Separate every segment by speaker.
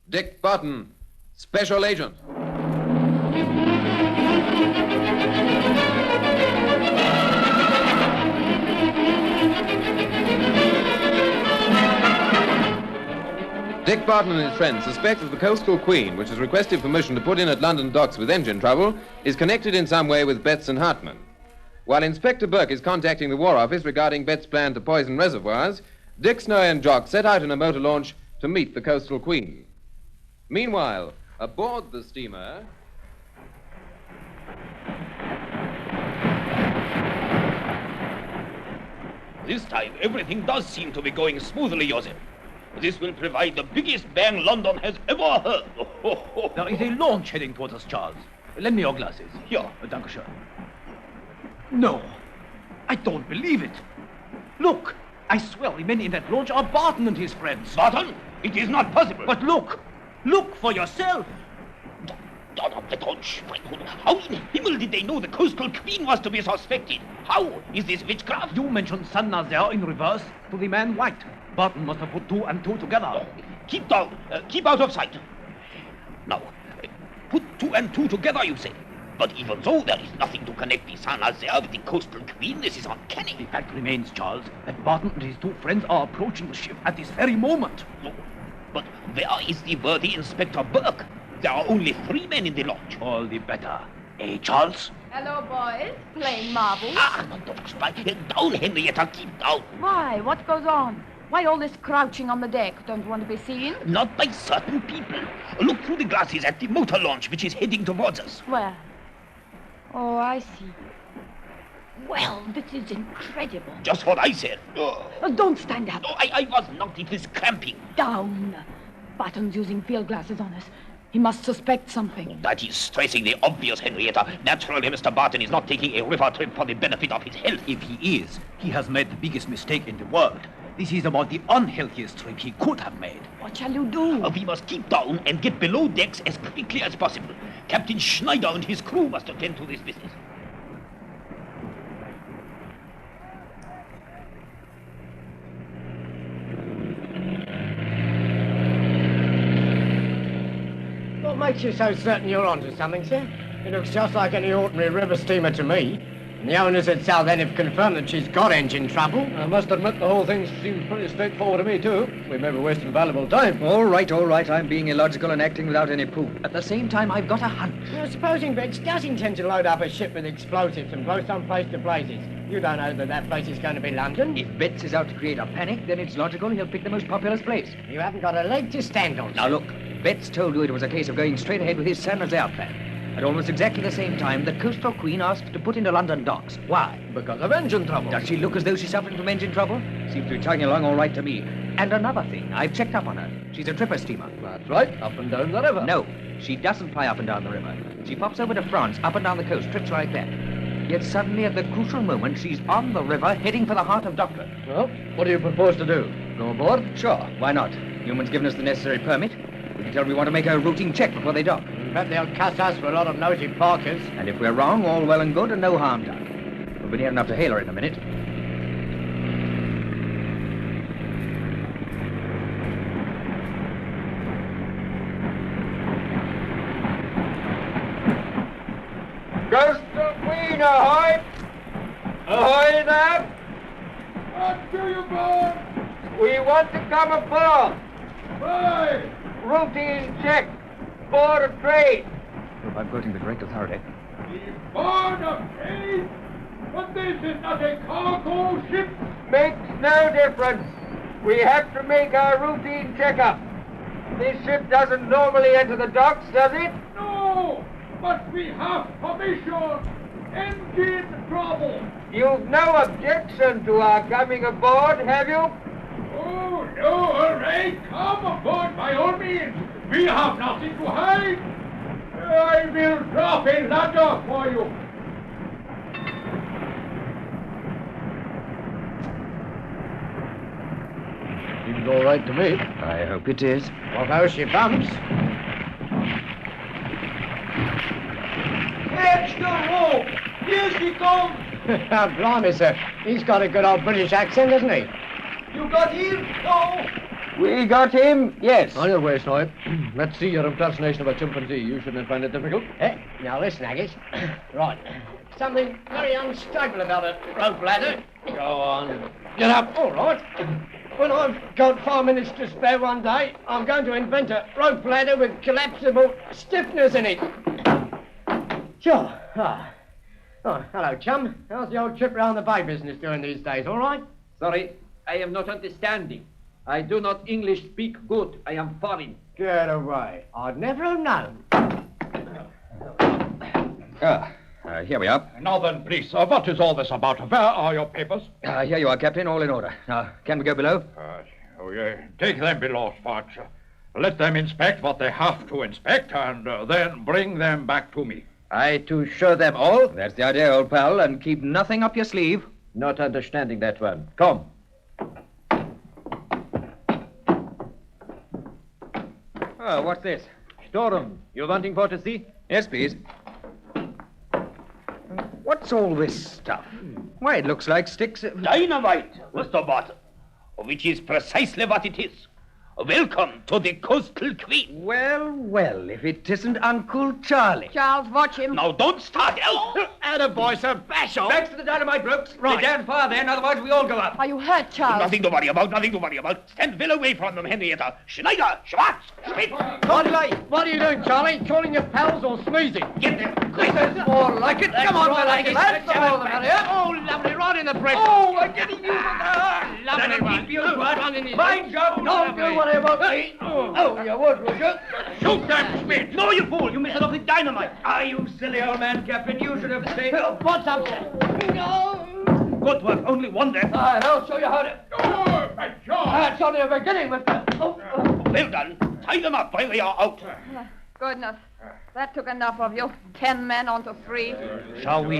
Speaker 1: Dick Barton, Special Agent. Dick Barton and his friends suspect that the Coastal Queen, which has requested permission to put in at London docks with engine trouble, is connected in some way with Betts and Hartman. While Inspector Burke is contacting the War Office regarding Betts' plan to poison reservoirs, Dick, Snowy, and Jock set out in a motor launch to meet the Coastal Queen. Meanwhile, aboard the steamer...
Speaker 2: This time, everything does seem to be going smoothly, Joseph. This will provide the biggest bang London has ever heard.
Speaker 3: There is a launch heading towards us, Charles. Lend me your glasses.
Speaker 2: Here.
Speaker 3: Dankeschön. No, I don't believe it. Look, I swear the men in that launch are Barton and his friends.
Speaker 2: Barton? It is not possible.
Speaker 3: But look for yourself.
Speaker 2: Don of the Conch. How in himmel did they know the Coastal Queen was to be suspected? How? Is this witchcraft?
Speaker 3: You mentioned Saint Nazaire in reverse to the man white. Barton must have put two and two together.
Speaker 2: Keep down. Keep out of sight. Now, put two and two together, you say. But even though there is nothing to connect the Saint Nazaire with the Coastal Queen, this is uncanny.
Speaker 3: The fact remains, Charles, that Barton and his two friends are approaching the ship at this very moment.
Speaker 2: No. But where is the worthy Inspector Burke? There are only 3 men in the launch.
Speaker 3: All the better. Eh, Charles?
Speaker 4: Hello, boys. Playing marbles?
Speaker 2: Don't spy. Down, Henrietta, keep down.
Speaker 4: Why? What goes on? Why all this crouching on the deck? Don't you want to be seen?
Speaker 2: Not by certain people. Look through the glasses at the motor launch, which is heading towards us.
Speaker 4: Where? Oh, I see. Well, this is incredible.
Speaker 2: Just what I said.
Speaker 4: Oh, don't stand up.
Speaker 2: No, I was not. It is cramping.
Speaker 4: Down. Barton's using field glasses on us. He must suspect something.
Speaker 2: That is stressing the obvious, Henrietta. Naturally, Mr. Barton is not taking a river trip for the benefit of his health.
Speaker 3: If he is, he has made the biggest mistake in the world. This is about the unhealthiest trip he could have made.
Speaker 4: What shall you do?
Speaker 2: We must keep down and get below decks as quickly as possible. Captain Schneider and his crew must attend to this business.
Speaker 5: What makes you so certain you're onto something, sir? It looks just like any ordinary river steamer to me. And the owners at Southend have confirmed that she's got engine trouble.
Speaker 6: I must admit the whole thing seems pretty straightforward to me, too. We may be wasting valuable time.
Speaker 7: All right. I'm being illogical and acting without any proof. At the same time, I've got a hunch.
Speaker 5: Now, supposing Betts does intend to load up a ship with explosives and blow some place to blazes, you don't know that place is going to be London.
Speaker 7: If Betts is out to create a panic, then it's logical he'll pick the most populous place.
Speaker 5: You haven't got a leg to stand on.
Speaker 7: Now, look, Betts told you it was a case of going straight ahead with his Saint Nazaire plan. At almost exactly the same time, the Coastal Queen asked to put into London docks. Why?
Speaker 6: Because of engine trouble.
Speaker 7: Does she look as though she's suffering from engine trouble? Seems to be chugging along all right to me. And another thing, I've checked up on her. She's a tripper steamer.
Speaker 6: That's right, up and down the river.
Speaker 7: No, she doesn't ply up and down the river. She pops over to France, up and down the coast, trips like that. Yet suddenly, at the crucial moment, she's on the river, heading for the heart of Dockland.
Speaker 6: Well, what do you propose to do? Go aboard?
Speaker 7: Sure, why not? Newman's given us the necessary permit. We can tell we want to make a routine check before they dock.
Speaker 5: But they'll cuss us for a lot of nosy parkers.
Speaker 7: And if we're wrong, all well and good and no harm done. We'll be near enough to hail her in a minute.
Speaker 8: Coastal Queen, ahoy! Ahoy there! What do you want? We want to come aboard. Why? Routine check. Board of Trade.
Speaker 7: If I'm quoting the correct authority.
Speaker 8: The Board of Trade? But this is not a cargo ship. Makes no difference. We have to make our routine checkup. This ship doesn't normally enter the docks, does it? No, but we have permission. Engine trouble. You've no objection to our coming aboard, have you? Oh, no, all right. Come aboard by all means. We have nothing to hide. I will drop a ladder for you.
Speaker 6: Seems all right to me.
Speaker 7: I hope it is.
Speaker 5: Although she bumps.
Speaker 8: Catch the rope. Here she comes.
Speaker 5: Blimey, sir. He's got a good old British accent, hasn't he?
Speaker 8: You got him? No. We got him, yes.
Speaker 6: On your way, Snowy. Let's see your impersonation of a chimpanzee. You shouldn't find it difficult.
Speaker 5: Now listen, Haggis. Right. Something very unstable about a rope ladder.
Speaker 6: Go on. Get up.
Speaker 5: All right. When I've got 5 minutes to spare one day, I'm going to invent a rope ladder with collapsible stiffeners in it. Sure. Oh, hello, chum. How's the old trip round the bay business doing these days, all right?
Speaker 8: Sorry, I am not understanding. I do not English speak good. I am foreign.
Speaker 5: Get away. I'd never have known.
Speaker 7: Here we are.
Speaker 9: Now then, please, what is all this about? Where are your papers?
Speaker 7: Here you are, Captain, all in order. Now, can we go below?
Speaker 9: Take them below, Sparks. Let them inspect what they have to inspect, and then bring them back to me.
Speaker 7: To show them all? That's the idea, old pal, and keep nothing up your sleeve.
Speaker 6: Not understanding that one. Come.
Speaker 7: Oh, what's this?
Speaker 6: Storeroom. You wanting for to see?
Speaker 7: Yes, please. What's all this stuff? Why, it looks like sticks of...
Speaker 2: Dynamite, Mr. Barton, which is precisely what it is. Welcome to the Coastal Queen.
Speaker 7: Well, if it isn't Uncle Charlie.
Speaker 4: Charles, watch him.
Speaker 2: Now, don't start, Elf.
Speaker 5: Attaboy, sir. Bash off.
Speaker 7: Back to the dynamite, Brooks.
Speaker 5: Right.
Speaker 7: Stay down far then, otherwise we all go up.
Speaker 4: Are you hurt, Charles?
Speaker 2: Nothing to worry about, Stand well away from them, Henrietta. Schneider, Schwartz, Schmidt.
Speaker 5: What are you doing, Charlie? Calling your pals or sneezing?
Speaker 2: Get them, quick.
Speaker 5: More like it. Come on,
Speaker 2: right,
Speaker 5: Haggis.
Speaker 2: Haggis.
Speaker 5: Let's go over here. Oh, lovely. Right in the bread.
Speaker 7: Oh, I'm getting you.
Speaker 5: Lovely
Speaker 7: That'll
Speaker 5: one.
Speaker 7: keep you good.
Speaker 5: Run in his
Speaker 7: Fine job.
Speaker 5: Don't do what I want me. Oh, you would you?
Speaker 2: Shoot them, Schmidt. No, you fool. You missed it off the dynamite.
Speaker 7: Are you silly, old man, Captain? You should have stayed...
Speaker 5: What's up, sir? No.
Speaker 2: Good work. Only one there.
Speaker 5: I'll show you how to...
Speaker 9: Oh, my job!
Speaker 5: That's only a beginning, mister.
Speaker 2: Well done. Tie them up while they are out.
Speaker 4: Goodness. That took enough of you. 10 men onto 3.
Speaker 3: Shall we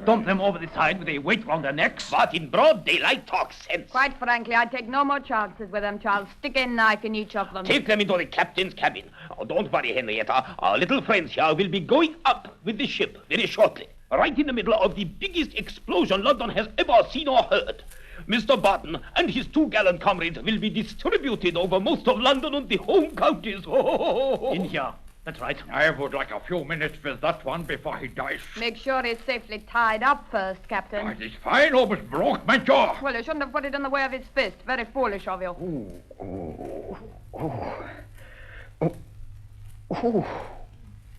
Speaker 3: dump them over the side with a weight round their necks?
Speaker 2: But in broad daylight, talk sense.
Speaker 4: Quite frankly, I'd take no more chances with them, Charles. Stick a knife in each of them.
Speaker 2: Take them into the captain's cabin. Oh, don't worry, Henrietta. Our little friends here will be going up with the ship very shortly. Right in the middle of the biggest explosion London has ever seen or heard. Mr. Barton and his 2 gallant comrades will be distributed over most of London and the home counties.
Speaker 3: In here. That's right.
Speaker 9: I would like a few minutes with that one before he dies.
Speaker 4: Make sure he's safely tied up first, Captain.
Speaker 9: It is fine, almost broke my jaw.
Speaker 4: Well, you shouldn't have put it in the way of his fist. Very foolish of you.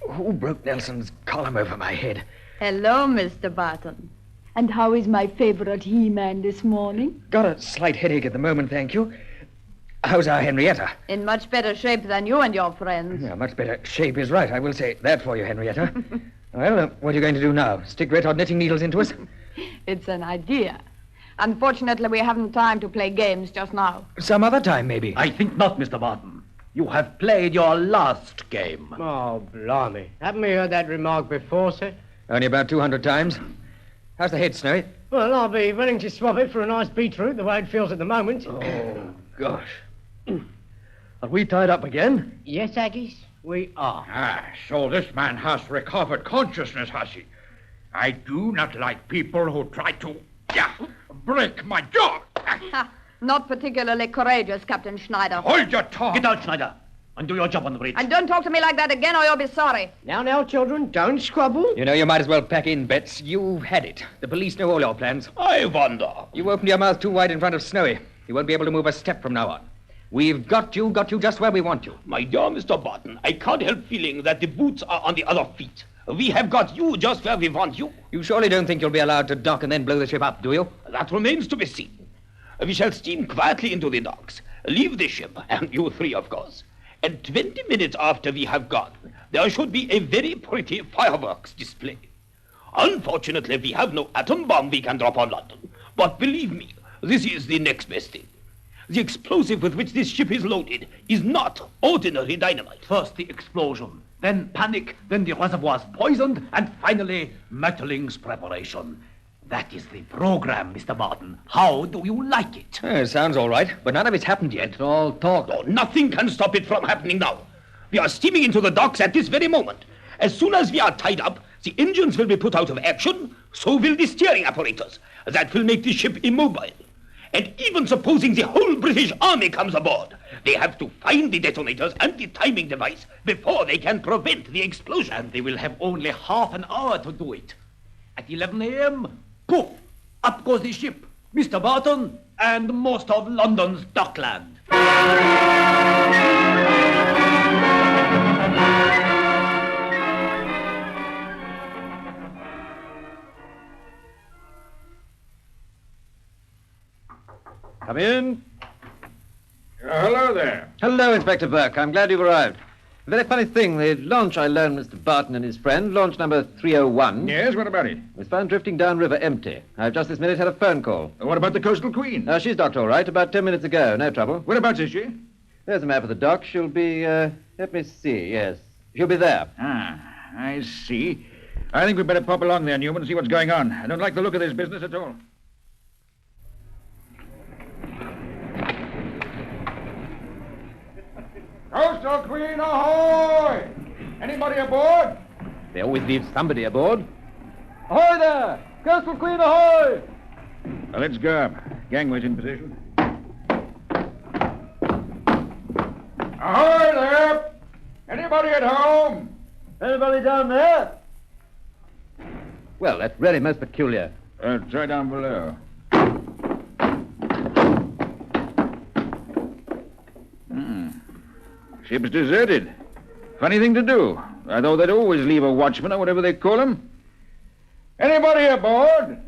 Speaker 7: Who broke Nelson's column over my head?
Speaker 4: Hello, Mr. Barton. And how is my favorite He-Man this morning?
Speaker 7: Got a slight headache at the moment, thank you. How's our Henrietta?
Speaker 4: In much better shape than you and your friends.
Speaker 7: Yeah, much better shape is right. I will say that for you, Henrietta. Well, what are you going to do now? Stick red-hot knitting needles into us?
Speaker 4: It's an idea. Unfortunately, we haven't time to play games just now.
Speaker 7: Some other time, maybe.
Speaker 3: I think not, Mr. Barton. You have played your last game.
Speaker 5: Oh, blimey. Haven't we heard that remark before, sir?
Speaker 7: Only about 200 times. How's the head, Snowy?
Speaker 5: Well, I'll be willing to swap it for a nice beetroot, the way it feels at the moment.
Speaker 6: Oh, gosh. Are we tied up again?
Speaker 5: Yes, Haggis, we are.
Speaker 9: So this man has recovered consciousness, has he? I do not like people who try to break my jaw.
Speaker 4: Not particularly courageous, Captain Schneider.
Speaker 9: Hold your tongue.
Speaker 3: Get out, Schneider, and do your job on the bridge.
Speaker 4: And don't talk to me like that again or you'll be sorry.
Speaker 5: Now, children, don't squabble.
Speaker 7: You know, you might as well pack in, Betts. You've had it. The police know all your plans.
Speaker 2: I wonder.
Speaker 7: You opened your mouth too wide in front of Snowy. He won't be able to move a step from now on. We've got you just where we want you.
Speaker 2: My dear Mr. Barton, I can't help feeling that the boots are on the other feet. We have got you just where we want you.
Speaker 7: You surely don't think you'll be allowed to dock and then blow the ship up, do you?
Speaker 2: That remains to be seen. We shall steam quietly into the docks, leave the ship, and you 3, of course. And 20 minutes after we have gone, there should be a very pretty fireworks display. Unfortunately, we have no atom bomb we can drop on London. But believe me, this is the next best thing. The explosive with which this ship is loaded is not ordinary dynamite.
Speaker 3: First the explosion, then panic, then the reservoirs poisoned, and finally Metterling's preparation. That is the program, Mr. Barton. How do you like it?
Speaker 7: Sounds all right, but none of it's happened yet.
Speaker 6: It's all talk.
Speaker 2: No, nothing can stop it from happening now. We are steaming into the docks at this very moment. As soon as we are tied up, the engines will be put out of action, so will the steering apparatus. That will make the ship immobile. And even supposing the whole British army comes aboard, they have to find the detonators and the timing device before they can prevent the explosion.
Speaker 3: And they will have only half an hour to do it. At 11 a.m., poof, up goes the ship, Mr. Barton, and most of London's dockland.
Speaker 6: Come in.
Speaker 9: Hello there.
Speaker 6: Hello, Inspector Burke. I'm glad you've arrived. A very funny thing. The launch I loaned Mr. Barton and his friend, launch number 301,
Speaker 9: Yes, what about it?
Speaker 6: was found drifting downriver empty. I've just this minute had a phone call.
Speaker 9: What about the Coastal Queen?
Speaker 6: She's docked all right, about 10 minutes ago. No trouble.
Speaker 9: Whereabouts is she?
Speaker 6: There's a map of the dock. She'll be, let me see, yes. She'll be there.
Speaker 9: Ah, I see. I think we'd better pop along there, Newman, and see what's going on. I don't like the look of this business at all. Coastal Queen, ahoy! Anybody aboard?
Speaker 6: They always leave somebody aboard. Ahoy there! Coastal Queen, ahoy!
Speaker 9: Well, let's go up. Gangway's in position. Ahoy there! Anybody at home?
Speaker 6: Anybody down there? Well, that's really most peculiar.
Speaker 9: Try down below. Ship's deserted. Funny thing to do. I thought they'd always leave a watchman or whatever they call him. Anybody aboard?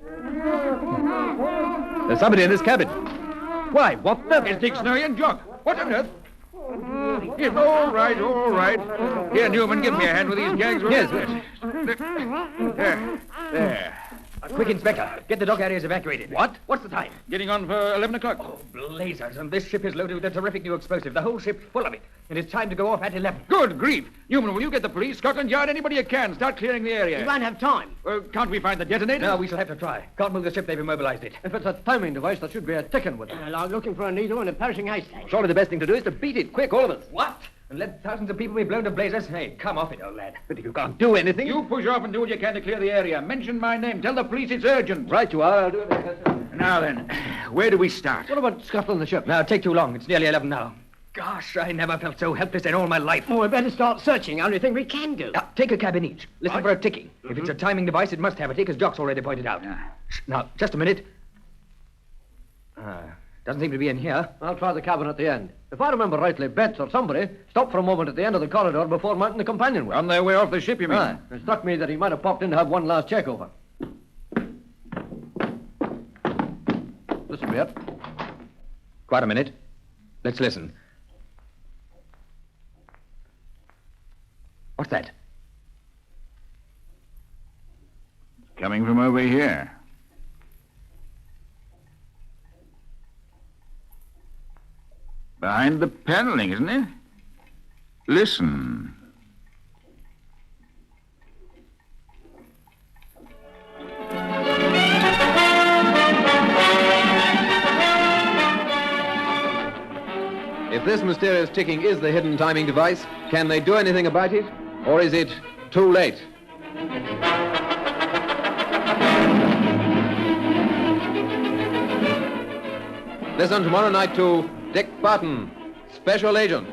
Speaker 6: There's somebody in this cabin. Why, what the...
Speaker 9: It's Dick Snowy and Jock. What on earth? Yes, all right, all right. Here, Newman, give me a hand with these gags.
Speaker 6: Yes.
Speaker 9: There.
Speaker 7: Quick, Inspector. Get the dock areas evacuated.
Speaker 6: What?
Speaker 7: What's the time?
Speaker 9: Getting on for 11 o'clock.
Speaker 7: Oh, blazers. And this ship is loaded with a terrific new explosive. The whole ship's full of it. And it's time to go off at 11.
Speaker 9: Good grief. Newman, will you get the police, Scotland Yard, anybody you can. Start clearing the area.
Speaker 5: You won't have time.
Speaker 9: Can't we find the detonator?
Speaker 7: No, we shall have to try. Can't move the ship. They've immobilized it.
Speaker 6: If it's a timing device, there should be a ticking with it.
Speaker 5: Like looking for a needle in a perishing haystack.
Speaker 6: Surely the best thing to do is to beat it. Quick, all of us.
Speaker 7: What? And let thousands of people be blown to blazes? Hey, come off it, old lad.
Speaker 6: But if you can't do anything...
Speaker 9: You push off and do what you can to clear the area. Mention my name. Tell the police it's urgent.
Speaker 6: Right you are. I'll do everything.
Speaker 9: Now then, where do we start?
Speaker 6: What about scuttling the ship?
Speaker 7: Now, take too long. It's nearly 11 now. Gosh, I never felt so helpless in all my life.
Speaker 5: Oh, we better start searching. Only thing we can do.
Speaker 7: Take a cabin each. Listen for a ticking. If it's a timing device, it must have a tick, as Jock's already pointed out. Shh, now, just a minute. Doesn't seem to be in here.
Speaker 6: I'll try the cabin at the end. If I remember rightly, Betts or somebody stopped for a moment at the end of the corridor before mounting the companionway.
Speaker 9: On their way off the ship, you mean?
Speaker 6: Aye. It struck me that he might have popped in to have one last check over. Listen, Bert.
Speaker 7: Quite a minute. Let's listen. What's that?
Speaker 9: Coming from over here. Behind the paneling, isn't it? Listen.
Speaker 1: If this mysterious ticking is the hidden timing device, can they do anything about it? Or is it too late? Listen tomorrow night to Dick Barton, Special Agent.